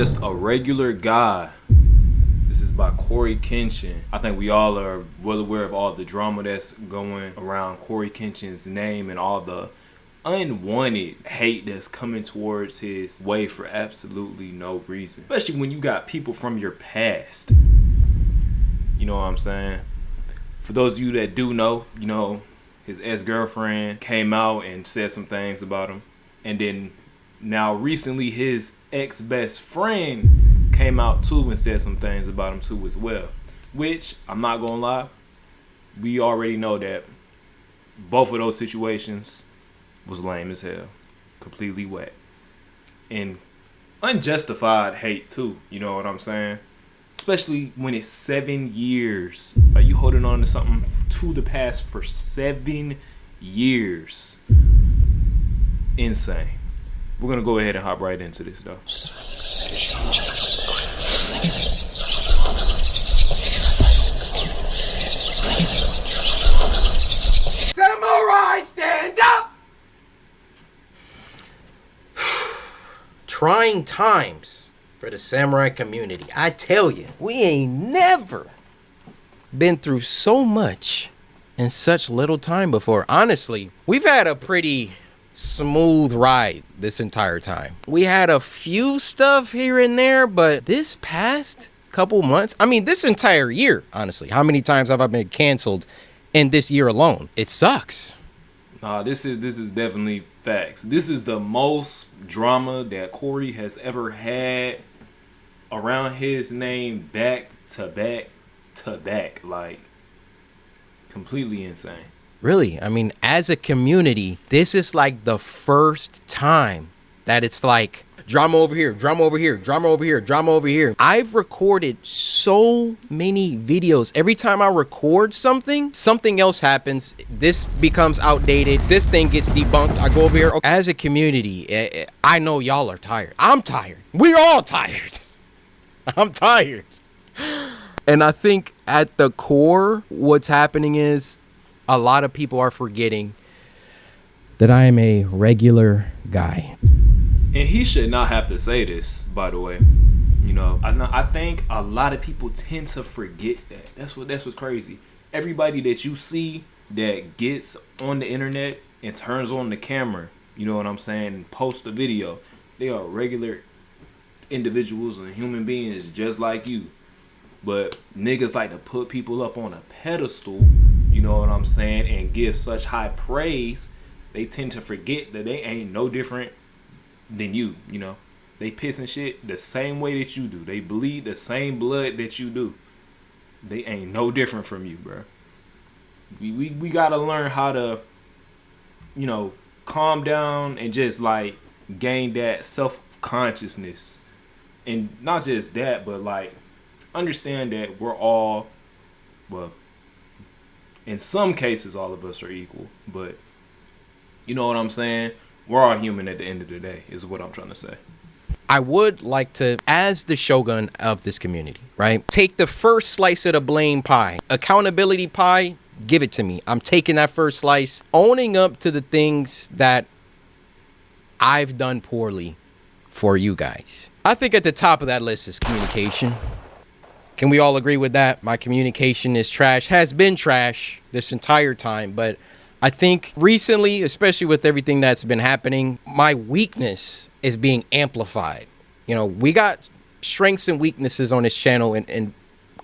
Just a Regular Guy. This is by CoryxKenshin. I think we all are well aware of all the drama that's going around CoryxKenshin's name and all the unwanted hate that's coming towards his way for absolutely no reason. Especially when you got people from your past. You know what I'm saying? For those of you that do know, you know, his ex-girlfriend came out and said some things about him. And then now recently his ex-best friend came out too and said some things about him too as well. Which, I'm not gonna lie, we already know that both of those situations was lame as hell. Completely whack. And unjustified hate too, you know what I'm saying? Especially when it's 7 years. Like, you holding on to something to the past for 7 years. Insane. We're going to go ahead and hop right into this, though. Samurai, stand up! Trying times for the samurai community. I tell you, we ain't never been through so much in such little time before. Honestly, we've had a pretty smooth ride this entire time. We had a few stuff here and there, but this past couple months, I mean, this entire year, honestly, how many times have I been canceled in this year alone? It sucks. Nah, this is definitely facts. This is the most drama that Corey has ever had around his name, back to back to back. Like, completely insane. Really, I mean, as a community, this is like the first time that it's like drama over here, drama over here, drama over here, drama over here. I've recorded so many videos. Every time I record something else happens. This becomes outdated. This thing gets debunked. I go over here. As a community, I know y'all are tired. I'm tired. We're all tired. I'm tired. And I think at the core, what's happening is a lot of people are forgetting that I am a regular guy. And he should not have to say this, by the way. You know, I think a lot of people tend to forget that. That's what's crazy. Everybody that you see that gets on the internet and turns on the camera, you know what I'm saying, and posts a video, they are regular individuals and human beings just like you. But niggas like to put people up on a pedestal, you know what I'm saying, and give such high praise. They tend to forget that they ain't no different than you, you know. They piss and shit the same way that you do. They bleed the same blood that you do. They ain't no different from you, bro. We gotta learn how to, you know, calm down and just like gain that self-consciousness. And not just that, but like understand that we're all, well, in some cases all of us are equal, but you know what I'm saying? We're all human at the end of the day, is what I'm trying to say. I would like to, as the shogun of this community, right, take the first slice of the blame pie. Accountability pie, give it to me. I'm taking that first slice, owning up to the things that I've done poorly for you guys. I think at the top of that list is communication. Can we all agree with that? My communication is trash, has been trash this entire time, but I think recently, especially with everything that's been happening, my weakness is being amplified. You know, we got strengths and weaknesses on this channel, and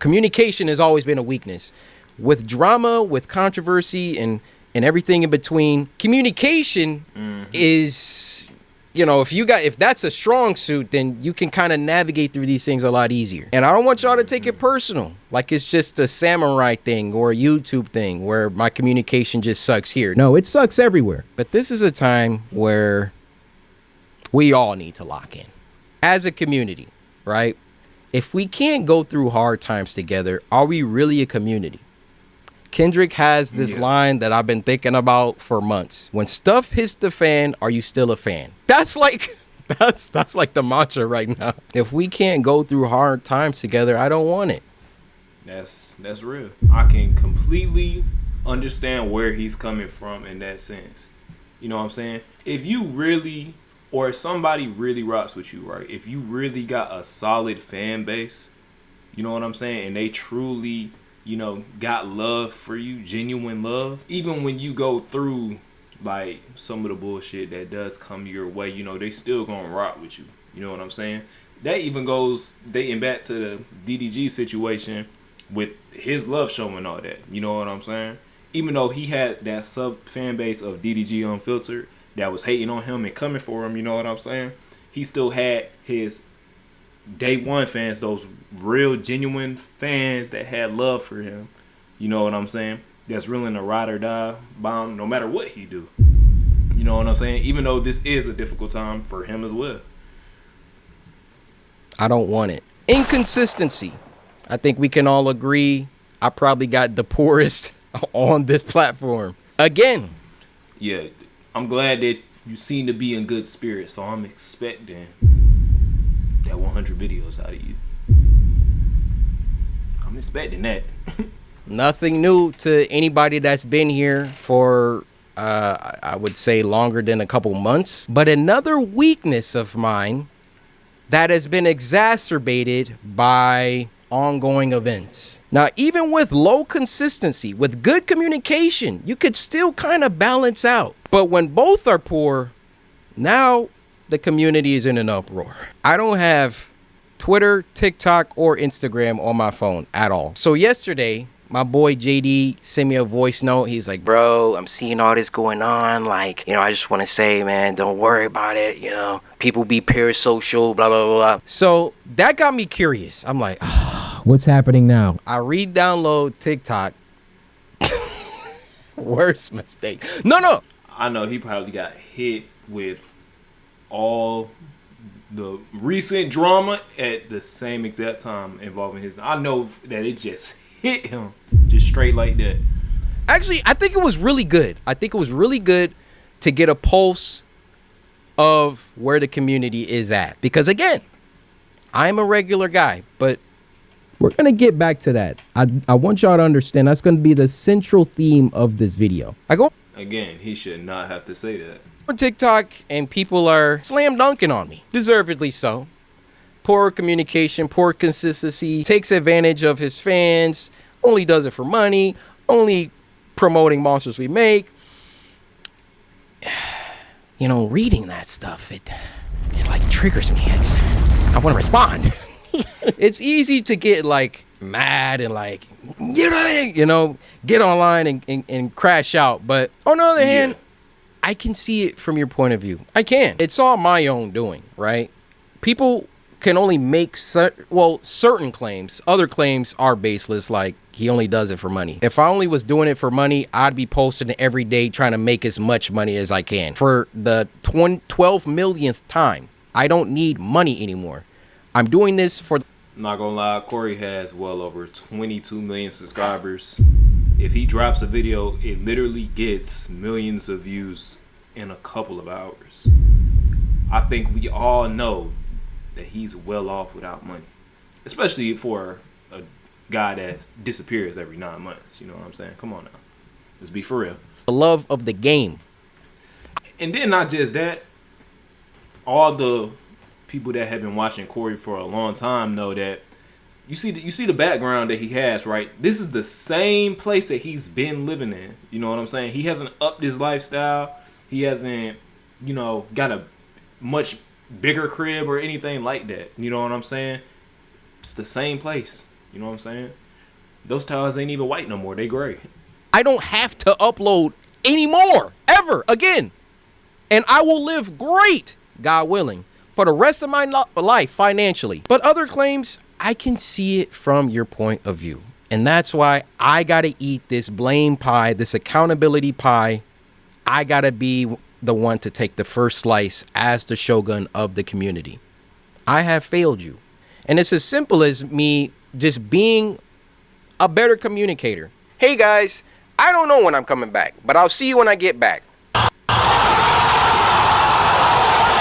communication has always been a weakness. With drama, with controversy, and everything in between, communication is, you know, if that's a strong suit, then you can kind of navigate through these things a lot easier. And I don't want y'all to take it personal, like it's just a samurai thing or a YouTube thing where my communication just sucks here. No, it sucks everywhere. But this is a time where we all need to lock in as a community, right? If we can't go through hard times together, are we really a community? Kendrick has this line that I've been thinking about for months. When stuff hits the fan, are you still a fan? That's like the mantra right now. If we can't go through hard times together, I don't want it. That's real. I can completely understand where he's coming from in that sense. You know what I'm saying? If you really or if somebody really rocks with you, right? If you really got a solid fan base, you know what I'm saying, and they truly, got love for you, genuine love, even when you go through like some of the bullshit that does come your way, they still gonna rock with you. You know what I'm saying? That even goes dating back to the DDG situation with his love show and all that. You know what I'm saying? Even though he had that sub fan base of DDG Unfiltered that was hating on him and coming for him, you know what I'm saying? He still had his day one fans, those real genuine fans that had love for him. You know what I'm saying? That's willing to ride or die by him no matter what he do. You know what I'm saying? Even though this is a difficult time for him as well. I don't want it. Inconsistency. I think we can all agree I probably got the poorest on this platform. Again. Yeah, I'm glad that you seem to be in good spirits, so I'm expecting that 100 videos out of you. I'm expecting that. Nothing new to anybody that's been here for, I would say, longer than a couple months. But another weakness of mine that has been exacerbated by ongoing events. Now, even with low consistency, with good communication, you could still kind of balance out. But when both are poor, now the community is in an uproar. I don't have Twitter, TikTok, or Instagram on my phone at all. So yesterday, my boy JD sent me a voice note. He's like, bro, I'm seeing all this going on. Like, I just want to say, man, don't worry about it. People be parasocial, blah, blah, blah, blah. So that got me curious. I'm like, what's happening now? I re-download TikTok. Worst mistake. No. I know he probably got hit with all the recent drama at the same exact time involving his. I know that it just hit him just straight like that. Actually, I think it was really good. I think it was really good to get a pulse of where the community is at. Because again, I'm a regular guy, but we're going to get back to that. I want y'all to understand that's going to be the central theme of this video. Again, he should not have to say that. On TikTok, and people are slam dunking on me. Deservedly so. Poor communication, poor consistency, takes advantage of his fans, only does it for money, only promoting monsters we make. Reading that stuff, it like triggers me. I want to respond. It's easy to get like mad and like, get online and crash out. But on the other hand, I can see it from your point of view. I can. It's all my own doing, right? People can only make certain claims. Other claims are baseless, like he only does it for money. If I only was doing it for money, I'd be posting every day trying to make as much money as I can. For the 12 millionth time, I don't need money anymore. I'm doing this for... Not gonna lie, Corey has well over 22 million subscribers. If he drops a video, it literally gets millions of views in a couple of hours. I think we all know that he's well off without money, especially for a guy that disappears every 9 months. You know what I'm saying? Come on now, let's be for real. The love of the game. And then not just that, all the people that have been watching Corey for a long time know that you see the background that he has, right? This is the same place that he's been living in. You know what I'm saying? He hasn't upped his lifestyle. He hasn't, got a much bigger crib or anything like that. You know what I'm saying? It's the same place. You know what I'm saying? Those tiles ain't even white no more. They gray. I don't have to upload anymore, ever again. And I will live great, God willing, for the rest of my life financially. But other claims, I can see it from your point of view. And that's why I got to eat this blame pie, this accountability pie. I got to be the one to take the first slice as the shogun of the community. I have failed you. And it's as simple as me just being a better communicator. Hey guys, I don't know when I'm coming back, but I'll see you when I get back.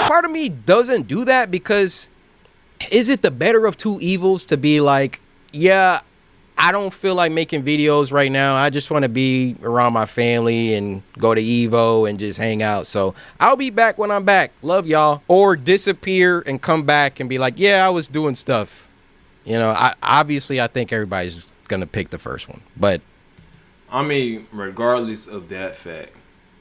Part of me doesn't do that because is it the better of two evils to be like, yeah, I don't feel like making videos right now. I just want to be around my family and go to Evo and just hang out. So I'll be back when I'm back. Love y'all. Or disappear and come back and be like, yeah, I was doing stuff. You know, I think everybody's going to pick the first one. But I mean, regardless of that fact,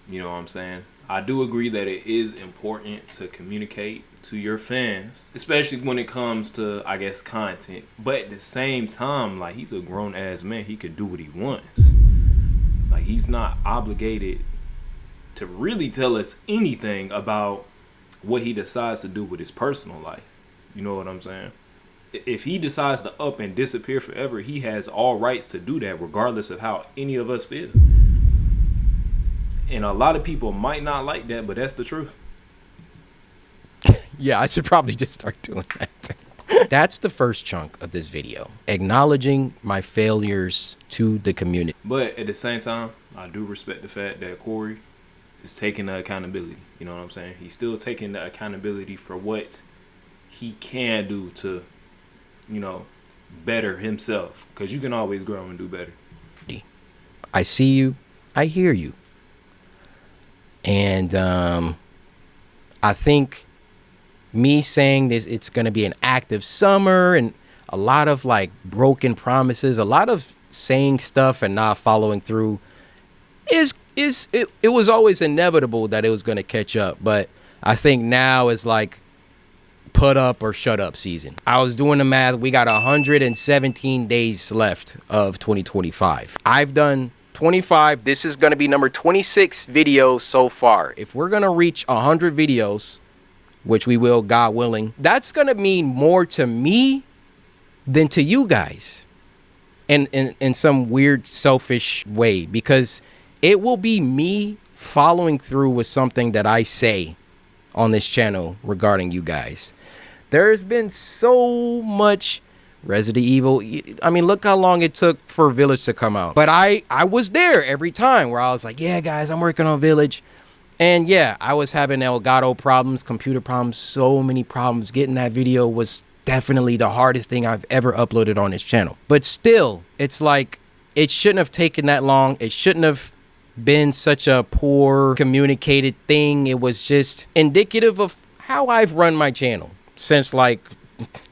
you know what I'm saying? I do agree that it is important to communicate to your fans, especially when it comes to, I guess, content. But at the same time, like, he's a grown ass man. He could do what he wants. Like, he's not obligated to really tell us anything about what he decides to do with his personal life. You know what I'm saying? If he decides to up and disappear forever, he has all rights to do that, regardless of how any of us feel. And a lot of people might not like that, but that's the truth. yeah, I should probably just start doing that. That's the first chunk of this video. Acknowledging my failures to the community. But at the same time, I do respect the fact that Corey is taking the accountability. You know what I'm saying? He's still taking the accountability for what he can do to, you know, better himself. Because you can always grow and do better. I see you. I hear you. And I think me saying this, it's going to be an active summer and a lot of like broken promises, a lot of saying stuff and not following through it was always inevitable that it was going to catch up. But I think now is like put up or shut up season. I was doing the math. We got 117 days left of 2025. I've done 25. This is going to be number 26 videos so far. If we're going to reach 100 videos, which we will, God willing, that's going to mean more to me than to you guys in some weird selfish way, because it will be me following through with something that I say on this channel regarding you guys. There's been so much Resident Evil. I mean, look how long it took for Village to come out. But I was there every time where I was like, yeah, guys, I'm working on Village. And yeah, I was having Elgato problems, computer problems, so many problems. Getting that video was definitely the hardest thing I've ever uploaded on this channel. But still, it's like, it shouldn't have taken that long. It shouldn't have been such a poor communicated thing. It was just indicative of how I've run my channel since like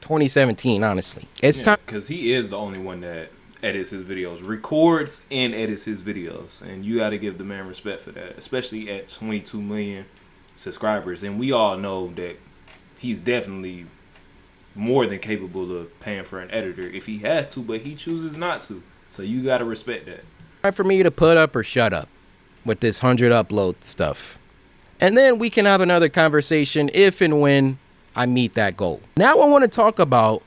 2017, honestly. It's time, because he is the only one that edits his videos, records and edits his videos, and you got to give the man respect for that, especially at 22 million subscribers. And we all know that he's definitely more than capable of paying for an editor if he has to, but he chooses not to. So you got to respect that. Time for me to put up or shut up with this 100 upload stuff, and then we can have another conversation if and when I meet that goal. Now I want to talk about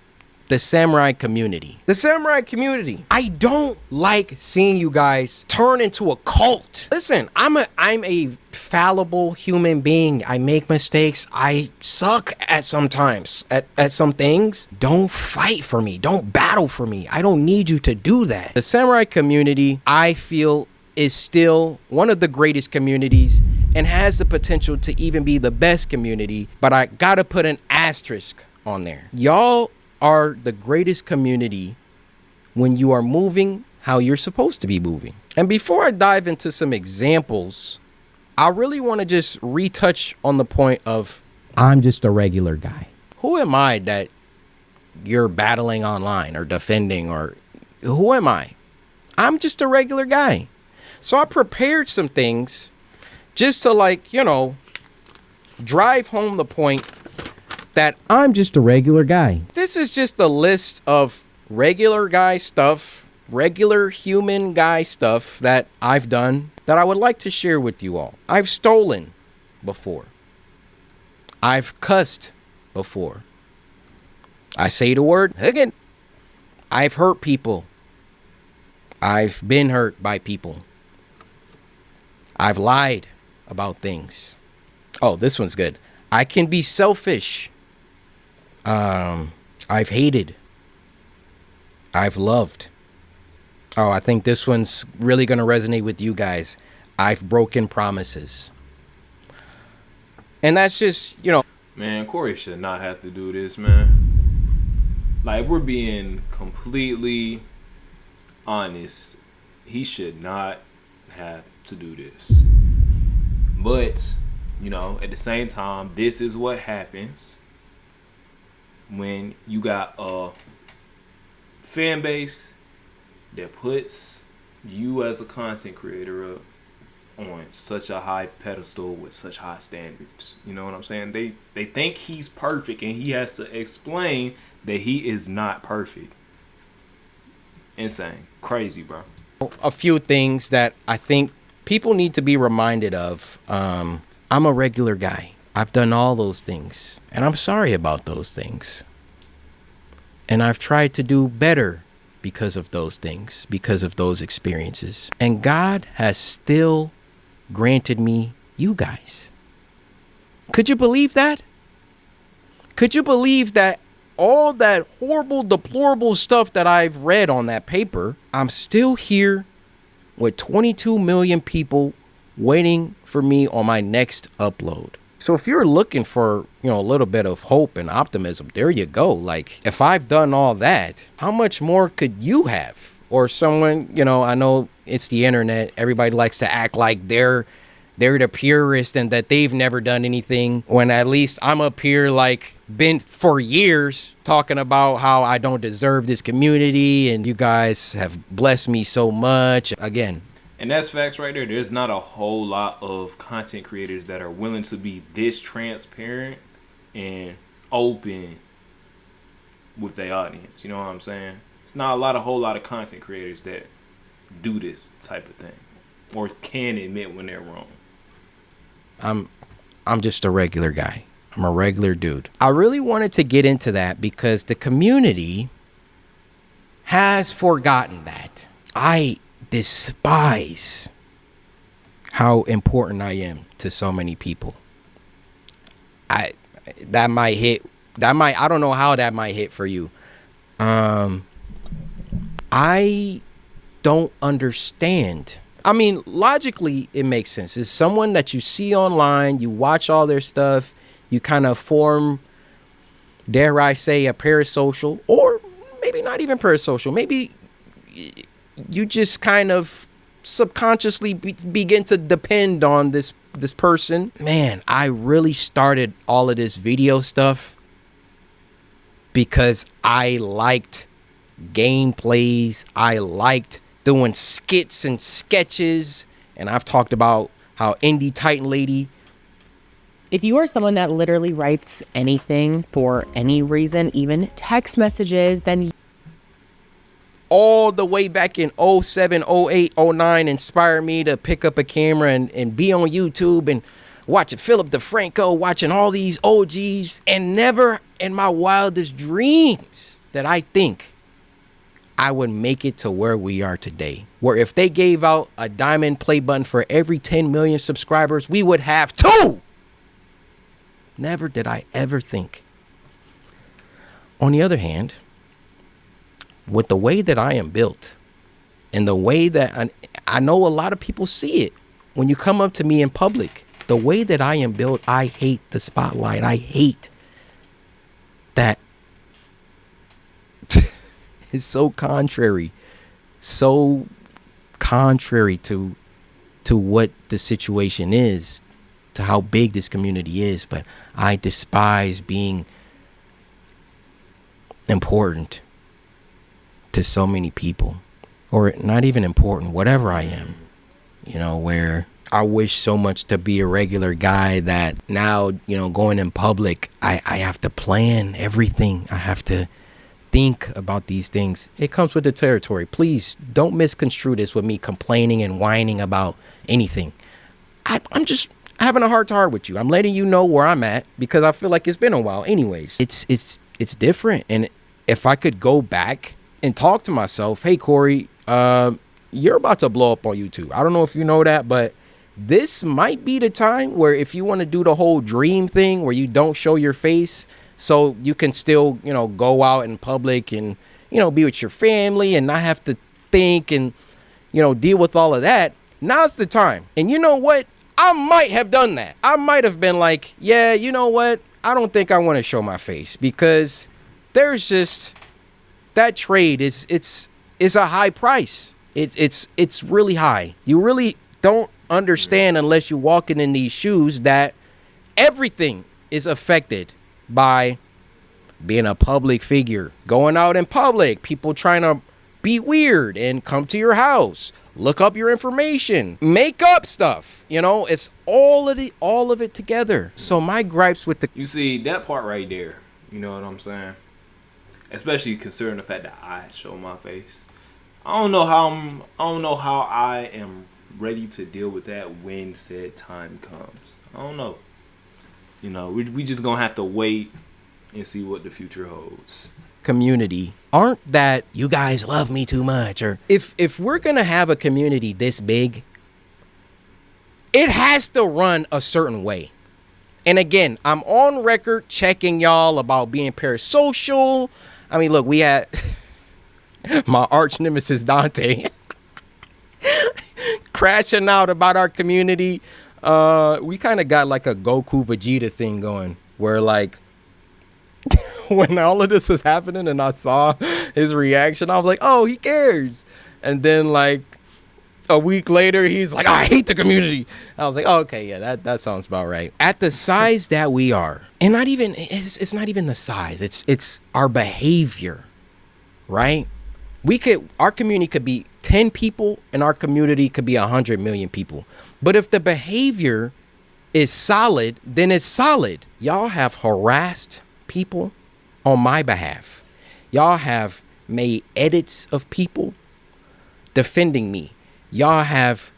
the samurai community. The samurai community. I don't like seeing you guys turn into a cult. Listen, I'm a fallible human being. I make mistakes. I suck at sometimes at some things. Don't fight for me. Don't battle for me. I don't need you to do that. The samurai community, I feel, is still one of the greatest communities and has the potential to even be the best community, but I gotta put an asterisk on there. Y'all are the greatest community when you are moving how you're supposed to be moving. And before I dive into some examples, I really want to just retouch on the point of I'm just a regular guy. Who am I that you're battling online or defending, or who am I? I'm just a regular guy. So I prepared some things just to, like, you know, drive home the point that I'm just a regular guy. This is just a list of regular guy stuff, regular human guy stuff that I've done that I would like to share with you all. I've stolen before. I've cussed before. I say the word again. I've hurt people. I've been hurt by people. I've lied about things. Oh, this one's good. I can be selfish. I've hated. I've loved. Oh, I think this one's really going to resonate with you guys. I've broken promises. And that's just, you know. Man, Corey should not have to do this, man. Like, we're being completely honest, he should not have to do this. But, at the same time, this is what happens when you got a fan base that puts you as a content creator up on such a high pedestal with such high standards. You know what I'm saying? They think he's perfect and he has to explain that he is not perfect. Insane. Crazy, bro. A few things that I think people need to be reminded of. I'm a regular guy. I've done all those things, and I'm sorry about those things. And I've tried to do better because of those things, because of those experiences. And God has still granted me you guys. Could you believe that? Could you believe that all that horrible, deplorable stuff that I've read on that paper, I'm still here with 22 million people waiting for me on my next upload? So if you're looking for, a little bit of hope and optimism, there you go. Like, if I've done all that, how much more could you have? Or someone, I know it's the internet. Everybody likes to act like they're the purist and that they've never done anything, when at least I'm up here like been for years talking about how I don't deserve this community and you guys have blessed me so much. Again, and that's facts right there. There's not a whole lot of content creators that are willing to be this transparent and open with their audience. You know what I'm saying? It's not a whole lot of content creators that do this type of thing or can admit when they're wrong. I'm just a regular guy. I'm a regular dude. I really wanted to get into that because the community has forgotten that. I despise how important I am to so many people. I don't know how that might hit for you. I don't understand. I mean, logically, it makes sense. It's someone that you see online, you watch all their stuff, you kind of form, dare I say, a parasocial, or maybe not even parasocial. Maybe you just kind of subconsciously begin to depend on this person. Man, I really started all of this video stuff because I liked gameplays. I liked doing skits and sketches, and I've talked about how Indie Titan Lady. If you are someone that literally writes anything for any reason, even text messages, then all the way back in 07, 08, 09 inspired me to pick up a camera and be on YouTube and watching Philip DeFranco, watching all these OGs, and never in my wildest dreams that I think I would make it to where we are today, where if they gave out a diamond play button for every 10 million subscribers, we would have 2. Never did I ever think. On the other hand, with the way that I am built and the way that I know a lot of people see it when you come up to me in public, the way that I am built, I hate the spotlight. I hate that. It's so contrary to what the situation is, to how big this community is. But I despise being important to so many people, or not even important, whatever I am, where I wish so much to be a regular guy that now, going in public, I have to plan everything. I have to think about these things. It comes with the territory. Please don't misconstrue this with me complaining and whining about anything. I'm just having a heart to heart with you. I'm letting you know where I'm at because I feel like it's been a while. Anyways, it's different. And if I could go back and talk to myself, hey Corey, you're about to blow up on YouTube. I don't know if you know that, but this might be the time where if you want to do the whole dream thing where you don't show your face, so you can still, go out in public and, be with your family and not have to think and, deal with all of that. Now's the time. And you know what? I might have done that. I might have been like, yeah, you know what? I don't think I want to show my face because there's just that trade it's It's a high price. It's really high. You really don't understand unless you're walking in these shoes that everything is affected by being a public figure, going out in public, people trying to be weird and come to your house, look up your information, make up stuff. You know, it's all of it together. So my gripes with the You see that part right there. You know what I'm saying? Especially considering the fact that I show my face. I don't know how I am ready to deal with that when said time comes. I don't know. You know, we just gonna have to wait and see what the future holds. community aren't that you guys love me too much, or if we're gonna have a community this big, it has to run a certain way. And again, I'm on record checking y'all about being parasocial. I mean, look, we had my arch nemesis Dante crashing out about our community. We kind of got like a Goku Vegeta thing going where like when all of this was happening and I saw his reaction, I was like, oh, he cares. And then like a week later, he's like, I hate the community. I was like, oh, okay, yeah, that sounds about right. At the size that we are, and not even, it's not even the size, it's our behavior, right? Our community could be 10 people and our community could be 100 million people. But if the behavior is solid, then it's solid. Y'all have harassed people on my behalf. Y'all have made edits of people defending me. Y'all have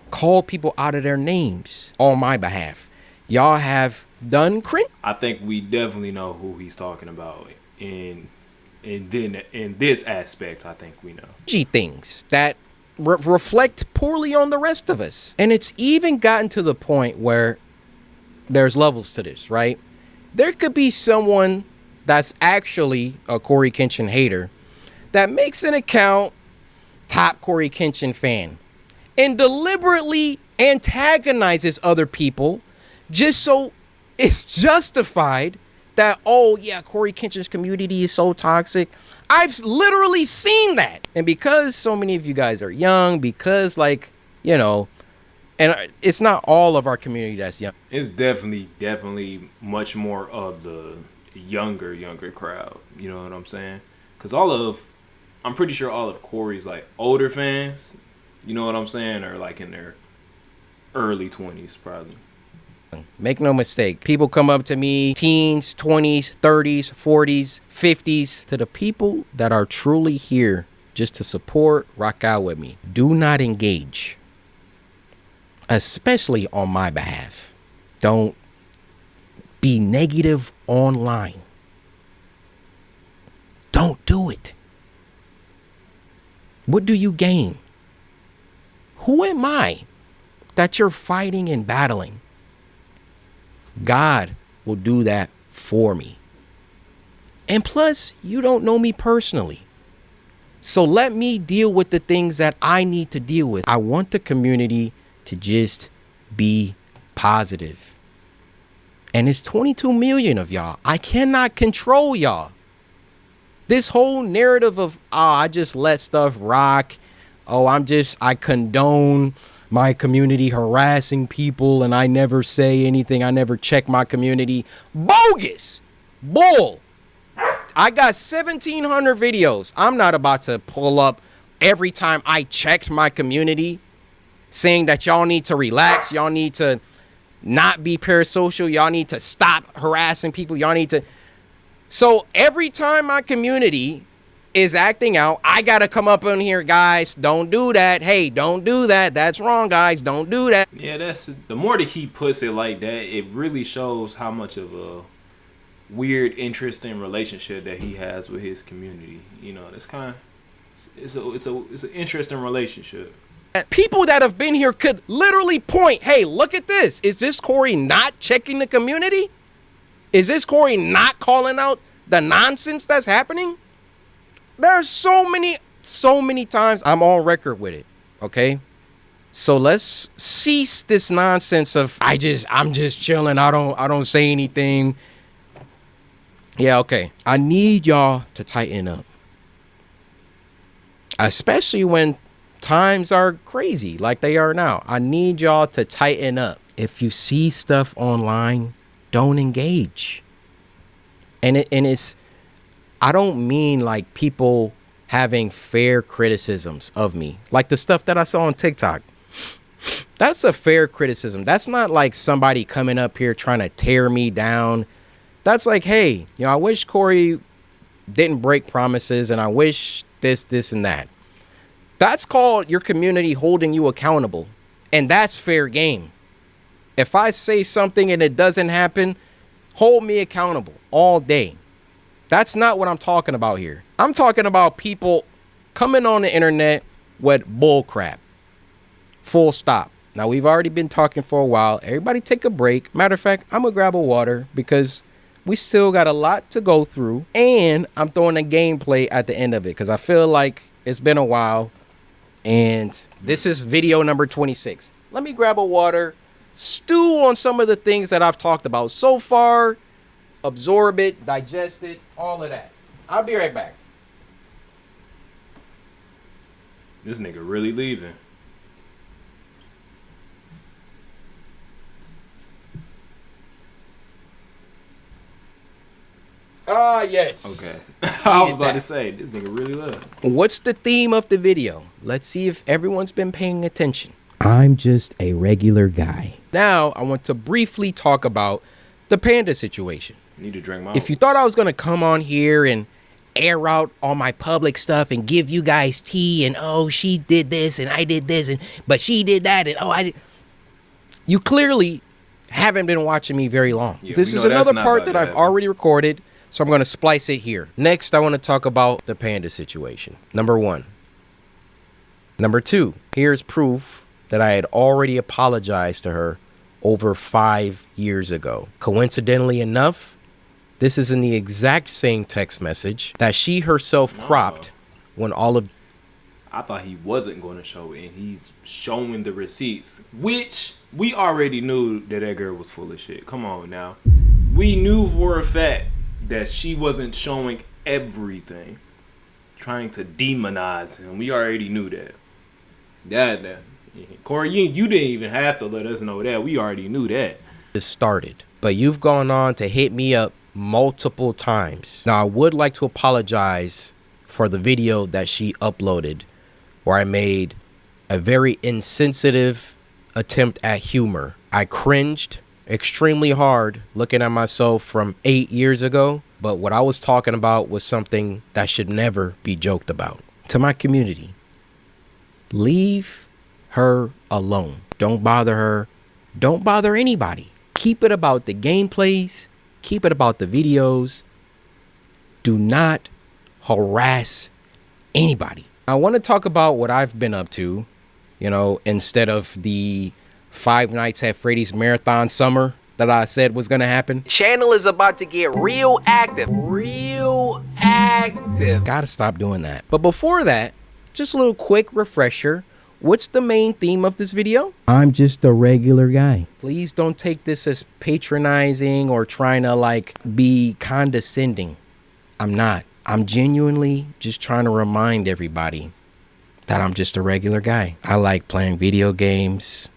called people out of their names on my behalf. Y'all have done cringe. I think we definitely know who he's talking about in this aspect. I think we know Things that reflect poorly on the rest of us. And it's even gotten to the point where there's levels to this, right? There could be someone that's actually a CoryxKenshin hater that makes an account top CoryxKenshin fan and deliberately antagonizes other people just so it's justified that, oh yeah, CoryxKenshin's community is so toxic. I've literally seen that. And because so many of you guys are young, because like, you know, and it's not all of our community that's young. it's definitely much more of the younger crowd. You know what I'm saying? Because I'm pretty sure all of Corey's like older fans, you know what I'm saying, are like in their early 20s probably. Make no mistake, people come up to me, teens, 20s, 30s, 40s, 50s, to the people that are truly here just to support, rock out with me. Do not engage, especially on my behalf. Don't be negative online. Don't do it. What do you gain? Who am I that you're fighting and battling? God will do that for me. And plus, you don't know me personally. So let me deal with the things that I need to deal with. I want the community to just be positive. And it's 22 million of y'all. I cannot control y'all. This whole narrative of, oh, I just let stuff rock. Oh, I condone my community harassing people and I never say anything. I never check my community. Bogus. Bull. I got 1,700 videos. I'm not about to pull up every time I checked my community saying that y'all need to relax. Y'all need to not be parasocial. Y'all need to stop harassing people. Y'all need to. So every time my community is acting out, I got to come up in here, guys, don't do that. Hey, don't do that. That's wrong, guys. Don't do that. Yeah, that's the more that he puts it like that, it really shows how much of a weird, interesting relationship that he has with his community. You know, that's kind of it's an interesting relationship. People that have been here could literally point, hey, look at this. Is this Corey not checking the community? Is this Corey not calling out the nonsense that's happening? There's so many times I'm on record with it. Okay. So let's cease this nonsense of I'm just chilling. I don't say anything. Yeah, okay. I need y'all to tighten up. especially when times are crazy like they are now. I need y'all to tighten up. If you see stuff online, don't engage. And it's I don't mean like people having fair criticisms of me, like the stuff that I saw on TikTok. That's a fair criticism. That's not like somebody coming up here trying to tear me down. That's like, hey, I wish Corey didn't break promises, and I wish this, and that. That's called your community holding you accountable, and that's fair game. If I say something and it doesn't happen, hold me accountable all day. That's not what I'm talking about here. I'm talking about people coming on the internet with bull crap. Full stop. Now, we've already been talking for a while. Everybody take a break. Matter of fact, I'm going to grab a water because we still got a lot to go through. And I'm throwing a gameplay at the end of it because I feel like it's been a while. And this is video number 26. Let me grab a water, stew on some of the things that I've talked about so far, absorb it, digest it, all of that. I'll be right back. This nigga really leaving. Ah, yes. Okay. I was about to say, this nigga really left. What's the theme of the video? Let's see if everyone's been paying attention. I'm just a regular guy. Now, I want to briefly talk about the panda situation. Need to drink my If you thought I was going to come on here and air out all my public stuff and give you guys tea and, oh, she did this and I did this, but she did that and, oh, I did. You clearly haven't been watching me very long. Yeah, this is another part that I've already recorded. So I'm going to splice it here. Next, I want to talk about the panda situation. Number 1. Number 2, here's proof that I had already apologized to her over 5 years ago. Coincidentally enough, this is in the exact same text message that she herself cropped when all of... I thought he wasn't going to show it, and he's showing the receipts, which we already knew that girl was full of shit. Come on now. We knew for a fact that she wasn't showing everything, trying to demonize him. We already knew that. That Corey, you didn't even have to let us know that. We already knew that. It started, but you've gone on to hit me up multiple times. Now, I would like to apologize for the video that she uploaded where I made a very insensitive attempt at humor. I cringed extremely hard looking at myself from 8 years ago, but what I was talking about was something that should never be joked about. To my community, leave her alone. Don't bother her. Don't bother anybody. Keep it about the gameplays. Keep it about the videos. Do not harass anybody. I want to talk about what I've been up to, instead of the Five Nights at Freddy's Marathon Summer that I said was going to happen. Channel is about to get real active. Real active. Gotta stop doing that. But before that, just a little quick refresher. What's the main theme of this video? I'm just a regular guy. Please don't take this as patronizing or trying to be condescending. I'm not. I'm genuinely just trying to remind everybody that I'm just a regular guy. I like playing video games.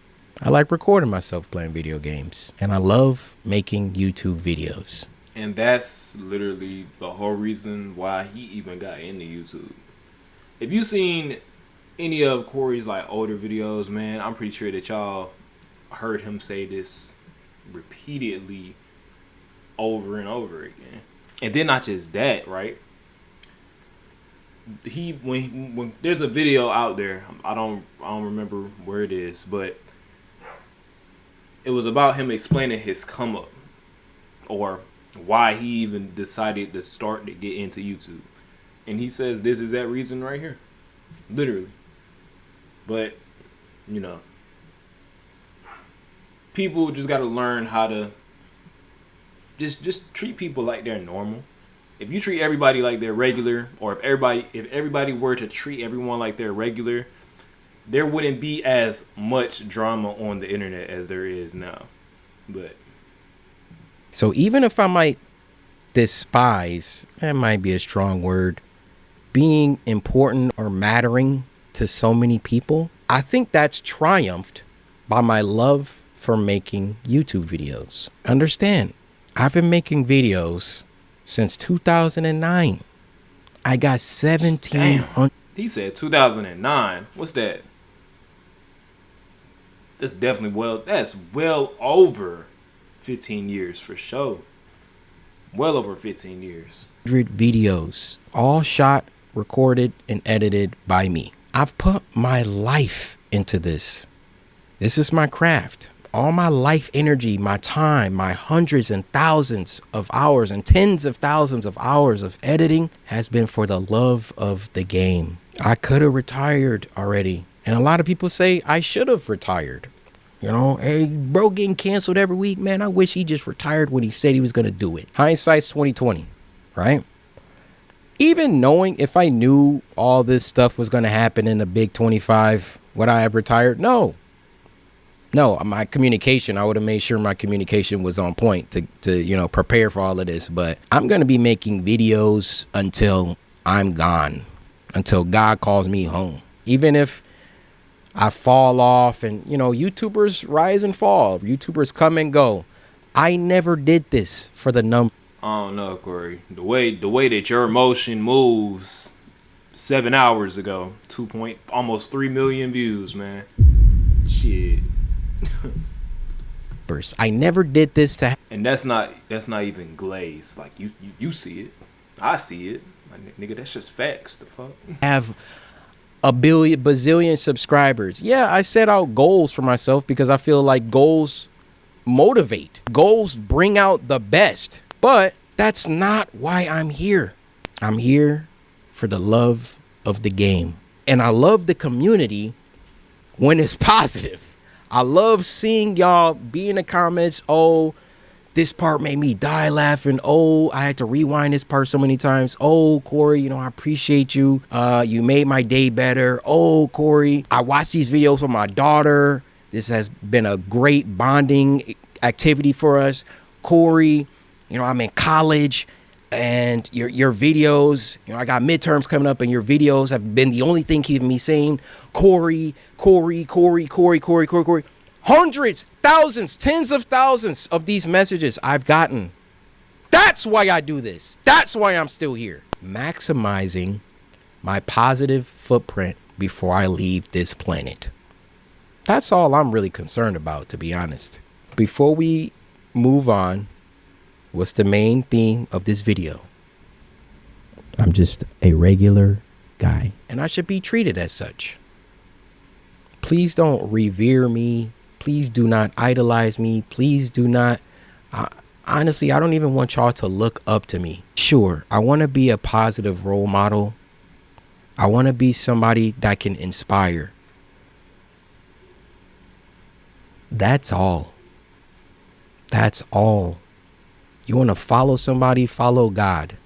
I like recording myself playing video games. And I love making YouTube videos. And that's literally the whole reason why he even got into YouTube. If you seen any of Corey's older videos, man, I'm pretty sure that y'all heard him say this repeatedly over and over again. And then not just that, right? When there's a video out there, I don't remember where it is, but it was about him explaining his come up or why he even decided to start to get into YouTube. And he says this is that reason right here. Literally. But, people just got to learn how to just treat people like they're normal. If you treat everybody like they're regular, or if everybody were to treat everyone like they're regular, there wouldn't be as much drama on the internet as there is now. But so even if I might despise, that might be a strong word, being important or mattering to so many people, I think that's triumphed by my love for making YouTube videos. Understand, I've been making videos since 2009. I got 1,700. He said 2009. What's that? That's definitely that's well over 15 years for sure. Well over 15 years. Videos, all shot, recorded, and edited by me. I've put my life into this. This is my craft. All my life energy, my time, my hundreds and thousands of hours and tens of thousands of hours of editing has been for the love of the game. I could have retired already. And a lot of people say I should have retired. You know, hey, bro getting canceled every week, man. I wish he just retired when he said he was going to do it. Hindsight's 2020, right? Even knowing if I knew all this stuff was going to happen in the big 25, would I have retired? No, my communication, I would have made sure my communication was on point to you know, prepare for all of this. But I'm going to be making videos until I'm gone, until God calls me home. Even if I fall off, and, you know, YouTubers rise and fall. YouTubers come and go. I never did this for the number. I don't know, Corey. The way that your emotion moves 7 hours ago, almost 3 million views, man. Shit. I never did this to. And that's not even glaze. Like you see it, I see it, nigga. That's just facts. The fuck. Have a bazillion subscribers. Yeah, I set out goals for myself because I feel like goals motivate. Goals bring out the best. But that's not why I'm here. I'm here for the love of the game. And I love the community when it's positive. I love seeing y'all be in the comments. Oh, this part made me die laughing. Oh, I had to rewind this part so many times. Oh, Corey, you know, I appreciate you. You made my day better. Oh, Corey, I watch these videos with my daughter. This has been a great bonding activity for us. Corey, you know, I'm in college and your videos, you know, I got midterms coming up and your videos have been the only thing keeping me sane. Corey. Hundreds, thousands, tens of thousands of these messages I've gotten. That's why I do this. That's why I'm still here. Maximizing my positive footprint before I leave this planet. That's all I'm really concerned about, to be honest. Before we move on, what's the main theme of this video? I'm just a regular guy, and I should be treated as such. Please don't revere me. Please do not idolize me. Please do not. Honestly, I don't even want y'all to look up to me. Sure, I want to be a positive role model. I want to be somebody that can inspire. That's all. That's all. You want to follow somebody, follow God.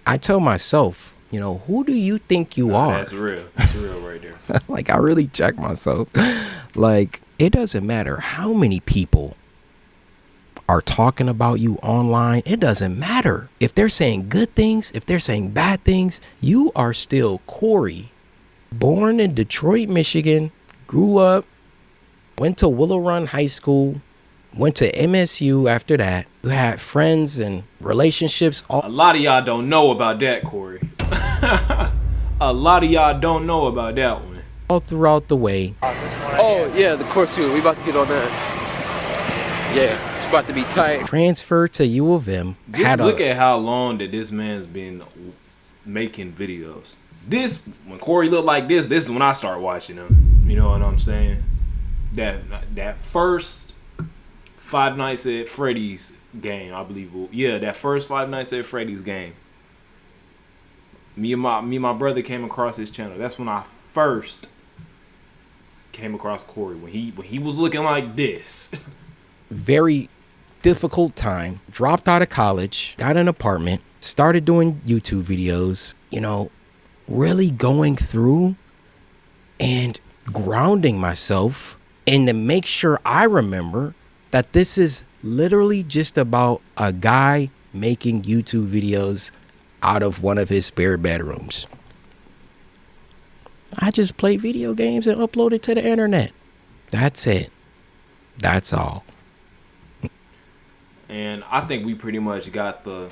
I tell myself, you know, who do you think you are? That's real. That's real right there. Like, I really check myself. Like, it doesn't matter how many people are talking about you online. It doesn't matter. If they're saying good things, if they're saying bad things, you are still Corey. Born in Detroit, Michigan, grew up, went to Willow Run High School, went to MSU after that. You had friends and relationships. A lot of y'all don't know about that, Corey. A lot of y'all don't know about that one. All throughout the way. Oh, yeah, the course too. We about to get on that. Yeah, it's about to be tight. Transferred to U of M. Just look at how long that this man's been making videos. This, when Corey looked like this is when I start watching him. You know what I'm saying? That first Five Nights at Freddy's game, I believe. Yeah, that first Five Nights at Freddy's game. Me and my brother came across his channel. That's when I first came across Corey, when he was looking like this. Very difficult time. Dropped out of college, got an apartment, started doing YouTube videos, you know, really going through and grounding myself and to make sure I remember that this is literally just about a guy making YouTube videos out of one of his spare bedrooms. I just play video games and upload it to the internet. That's it. That's all. And I think we pretty much got the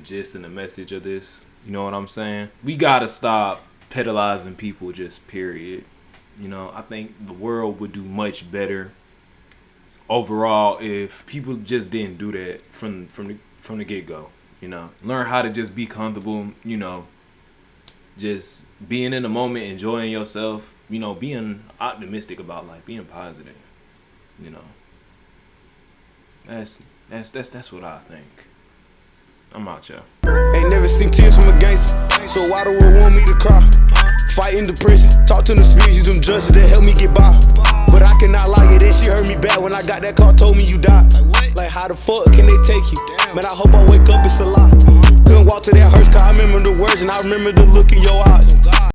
gist and the message of this. You know what I'm saying? We gotta stop pedalizing people, just period. You know, I think the world would do much better overall if people just didn't do that from the get-go. You know, learn how to just be comfortable, you know, just being in the moment, enjoying yourself, you know, being optimistic about life, being positive. You know, that's what I think. I'm out, y'all. Ain't never seen tears from a gangster, so why the world want me to cry? Fighting depression, talk to them spirits, use them judges that help me get by. But I cannot lie, yeah, that shit hurt me bad when I got that call, told me you died. Like how the fuck can they take you? Man, I hope I wake up, it's a lie. Couldn't walk to that hearse, cause I remember the words and I remember the look in your eyes.